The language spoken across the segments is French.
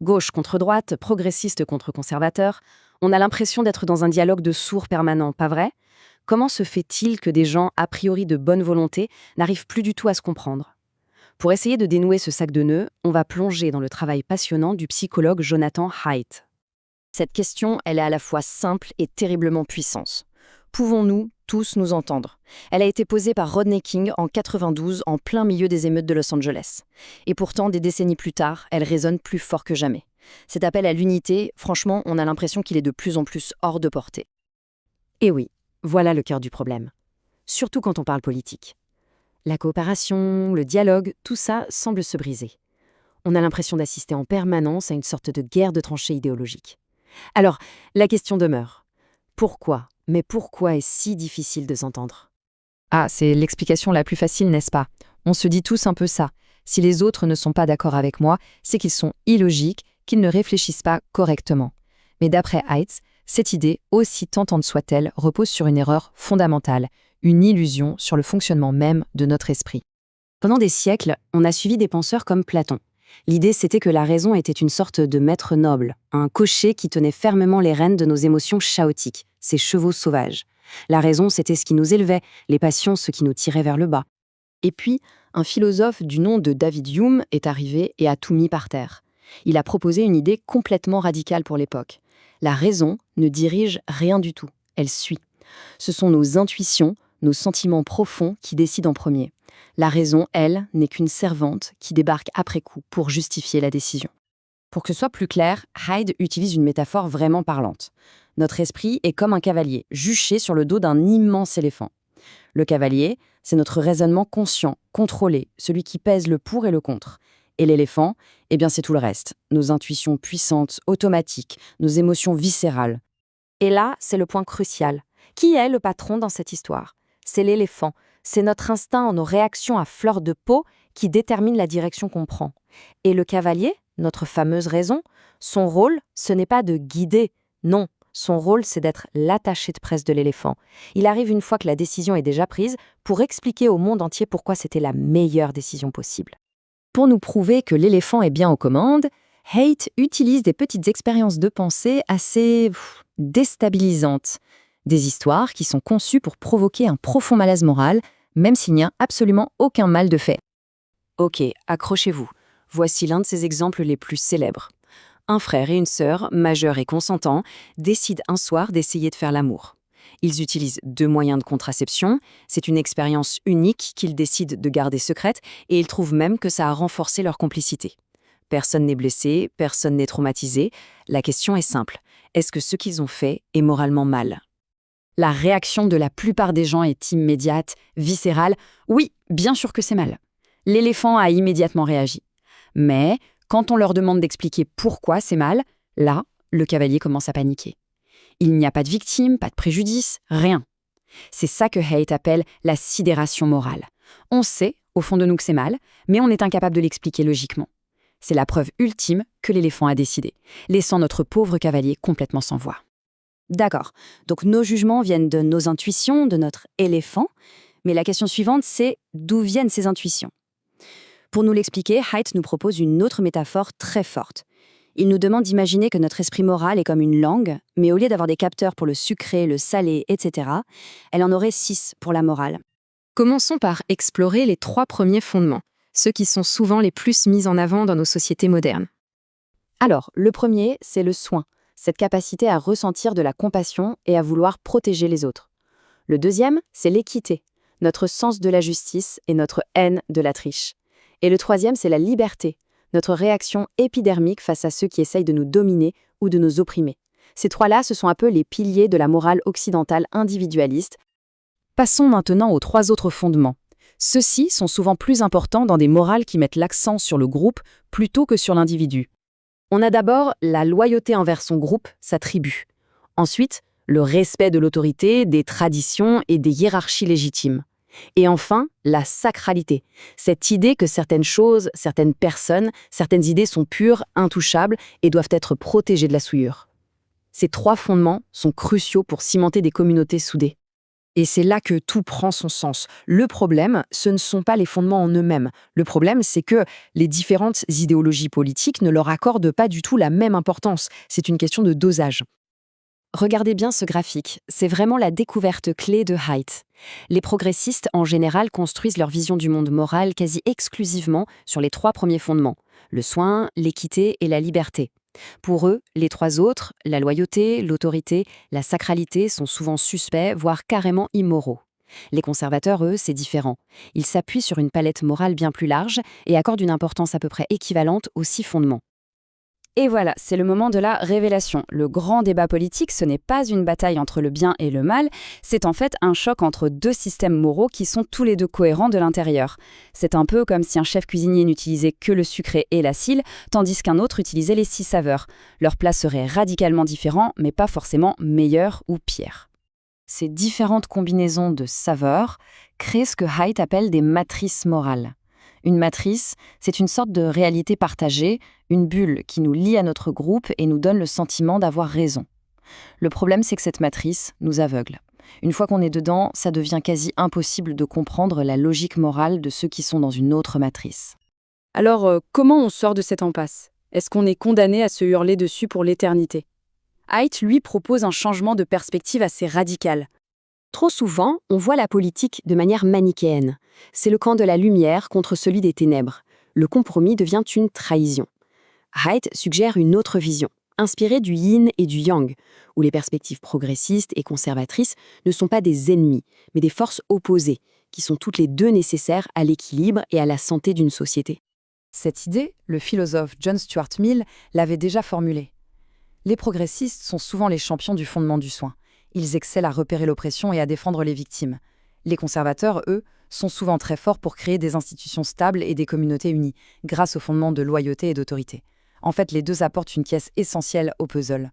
Gauche contre droite, progressiste contre conservateur, on a l'impression d'être dans un dialogue de sourds permanent, pas vrai? Comment se fait-il que des gens, a priori de bonne volonté, n'arrivent plus du tout à se comprendre? Pour essayer de dénouer ce sac de nœuds, on va plonger dans le travail passionnant du psychologue Jonathan Haidt. Cette question, elle est à la fois simple et terriblement puissante. Pouvons-nous tous nous entendre? Elle a été posée par Rodney King en 92 en plein milieu des émeutes de Los Angeles. Et pourtant, des décennies plus tard, elle résonne plus fort que jamais. Cet appel à l'unité, franchement, on a l'impression qu'il est de plus en plus hors de portée. Et oui, voilà le cœur du problème. Surtout quand on parle politique. La coopération, le dialogue, tout ça semble se briser. On a l'impression d'assister en permanence à une sorte de guerre de tranchées idéologiques. Alors, la question demeure. Pourquoi? Mais pourquoi est-ce si difficile de s'entendre? Ah, c'est l'explication la plus facile, n'est-ce pas? On se dit tous un peu ça. Si les autres ne sont pas d'accord avec moi, c'est qu'ils sont illogiques, qu'ils ne réfléchissent pas correctement. Mais d'après Haidt, cette idée, aussi tentante soit-elle, repose sur une erreur fondamentale, une illusion sur le fonctionnement même de notre esprit. Pendant des siècles, on a suivi des penseurs comme Platon. L'idée, c'était que la raison était une sorte de maître noble, un cocher qui tenait fermement les rênes de nos émotions chaotiques, ces chevaux sauvages. La raison, c'était ce qui nous élevait, les passions, ce qui nous tirait vers le bas. Et puis, un philosophe du nom de David Hume est arrivé et a tout mis par terre. Il a proposé une idée complètement radicale pour l'époque. La raison ne dirige rien du tout, elle suit. Ce sont nos intuitions, nos sentiments profonds qui décident en premier. La raison, elle, n'est qu'une servante qui débarque après coup pour justifier la décision. Pour que ce soit plus clair, Haidt utilise une métaphore vraiment parlante. Notre esprit est comme un cavalier, juché sur le dos d'un immense éléphant. Le cavalier, c'est notre raisonnement conscient, contrôlé, celui qui pèse le pour et le contre. Et l'éléphant, eh bien c'est tout le reste, nos intuitions puissantes, automatiques, nos émotions viscérales. Et là, c'est le point crucial. Qui est le patron dans cette histoire? C'est l'éléphant. C'est notre instinct, nos réactions à fleur de peau qui déterminent la direction qu'on prend. Et le cavalier, notre fameuse raison, son rôle, ce n'est pas de guider, non. Son rôle, c'est d'être l'attaché de presse de l'éléphant. Il arrive une fois que la décision est déjà prise pour expliquer au monde entier pourquoi c'était la meilleure décision possible. Pour nous prouver que l'éléphant est bien aux commandes, Haidt utilise des petites expériences de pensée assez déstabilisantes. Des histoires qui sont conçues pour provoquer un profond malaise moral, même s'il n'y a absolument aucun mal de fait. Ok, accrochez-vous. Voici l'un de ces exemples les plus célèbres. Un frère et une sœur, majeurs et consentants, décident un soir d'essayer de faire l'amour. Ils utilisent 2 moyens de contraception, c'est une expérience unique qu'ils décident de garder secrète et ils trouvent même que ça a renforcé leur complicité. Personne n'est blessé, personne n'est traumatisé. La question est simple, est-ce que ce qu'ils ont fait est moralement mal? La réaction de la plupart des gens est immédiate, viscérale. Oui, bien sûr que c'est mal. L'éléphant a immédiatement réagi. Mais quand on leur demande d'expliquer pourquoi c'est mal, là, le cavalier commence à paniquer. Il n'y a pas de victime, pas de préjudice, rien. C'est ça que Haidt appelle la sidération morale. On sait, au fond de nous, que c'est mal, mais on est incapable de l'expliquer logiquement. C'est la preuve ultime que l'éléphant a décidé, laissant notre pauvre cavalier complètement sans voix. D'accord, donc nos jugements viennent de nos intuitions, de notre éléphant, mais la question suivante, c'est d'où viennent ces intuitions? Pour nous l'expliquer, Haidt nous propose une autre métaphore très forte. Il nous demande d'imaginer que notre esprit moral est comme une langue, mais au lieu d'avoir des capteurs pour le sucré, le salé, etc., elle en aurait 6 pour la morale. Commençons par explorer les 3 premiers fondements, ceux qui sont souvent les plus mis en avant dans nos sociétés modernes. Alors, le premier, c'est le soin, cette capacité à ressentir de la compassion et à vouloir protéger les autres. Le deuxième, c'est l'équité, notre sens de la justice et notre haine de la triche. Et le troisième, c'est la liberté, notre réaction épidermique face à ceux qui essayent de nous dominer ou de nous opprimer. Ces 3-là, ce sont un peu les piliers de la morale occidentale individualiste. Passons maintenant aux 3 autres fondements. Ceux-ci sont souvent plus importants dans des morales qui mettent l'accent sur le groupe plutôt que sur l'individu. On a d'abord la loyauté envers son groupe, sa tribu. Ensuite, le respect de l'autorité, des traditions et des hiérarchies légitimes. Et enfin, la sacralité, cette idée que certaines choses, certaines personnes, certaines idées sont pures, intouchables et doivent être protégées de la souillure. Ces 3 fondements sont cruciaux pour cimenter des communautés soudées. Et c'est là que tout prend son sens. Le problème, ce ne sont pas les fondements en eux-mêmes. Le problème, c'est que les différentes idéologies politiques ne leur accordent pas du tout la même importance. C'est une question de dosage. Regardez bien ce graphique, c'est vraiment la découverte clé de Haidt. Les progressistes, en général, construisent leur vision du monde moral quasi exclusivement sur les 3 premiers fondements, le soin, l'équité et la liberté. Pour eux, les 3 autres, la loyauté, l'autorité, la sacralité, sont souvent suspects, voire carrément immoraux. Les conservateurs, eux, c'est différent. Ils s'appuient sur une palette morale bien plus large et accordent une importance à peu près équivalente aux 6 fondements. Et voilà, c'est le moment de la révélation. Le grand débat politique, ce n'est pas une bataille entre le bien et le mal, c'est en fait un choc entre 2 systèmes moraux qui sont tous les 2 cohérents de l'intérieur. C'est un peu comme si un chef cuisinier n'utilisait que le sucré et l'acide, tandis qu'un autre utilisait les 6 saveurs. Leur plat serait radicalement différent, mais pas forcément meilleur ou pire. Ces différentes combinaisons de saveurs créent ce que Haidt appelle des matrices morales. Une matrice, c'est une sorte de réalité partagée, une bulle qui nous lie à notre groupe et nous donne le sentiment d'avoir raison. Le problème, c'est que cette matrice nous aveugle. Une fois qu'on est dedans, ça devient quasi impossible de comprendre la logique morale de ceux qui sont dans une autre matrice. Alors, comment on sort de cette impasse? Est-ce qu'on est condamné à se hurler dessus pour l'éternité? Haidt, lui, propose un changement de perspective assez radical. Trop souvent, on voit la politique de manière manichéenne. C'est le camp de la lumière contre celui des ténèbres. Le compromis devient une trahison. Haidt suggère une autre vision, inspirée du yin et du yang, où les perspectives progressistes et conservatrices ne sont pas des ennemis, mais des forces opposées, qui sont toutes les 2 nécessaires à l'équilibre et à la santé d'une société. Cette idée, le philosophe John Stuart Mill l'avait déjà formulée. Les progressistes sont souvent les champions du fondement du soin. Ils excellent à repérer l'oppression et à défendre les victimes. Les conservateurs, eux, sont souvent très forts pour créer des institutions stables et des communautés unies, grâce au fondement de loyauté et d'autorité. En fait, les 2 apportent une pièce essentielle au puzzle.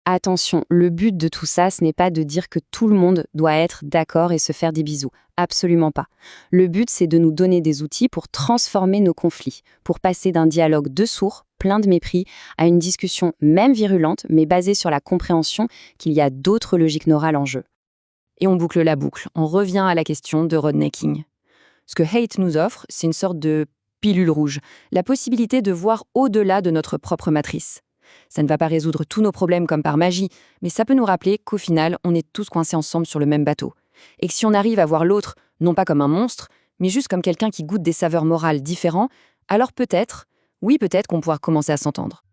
Attention, le but de tout ça, ce n'est pas de dire que tout le monde doit être d'accord et se faire des bisous. Absolument pas. Le but, c'est de nous donner des outils pour transformer nos conflits, pour passer d'un dialogue de sourds, plein de mépris, à une discussion même virulente, mais basée sur la compréhension qu'il y a d'autres logiques morales en jeu. Et on boucle la boucle, on revient à la question de rednecking. Ce que Haidt nous offre, c'est une sorte de pilule rouge, la possibilité de voir au-delà de notre propre matrice. Ça ne va pas résoudre tous nos problèmes comme par magie, mais ça peut nous rappeler qu'au final, on est tous coincés ensemble sur le même bateau. Et que si on arrive à voir l'autre, non pas comme un monstre, mais juste comme quelqu'un qui goûte des saveurs morales différentes, alors peut-être, oui peut-être qu'on pourra commencer à s'entendre.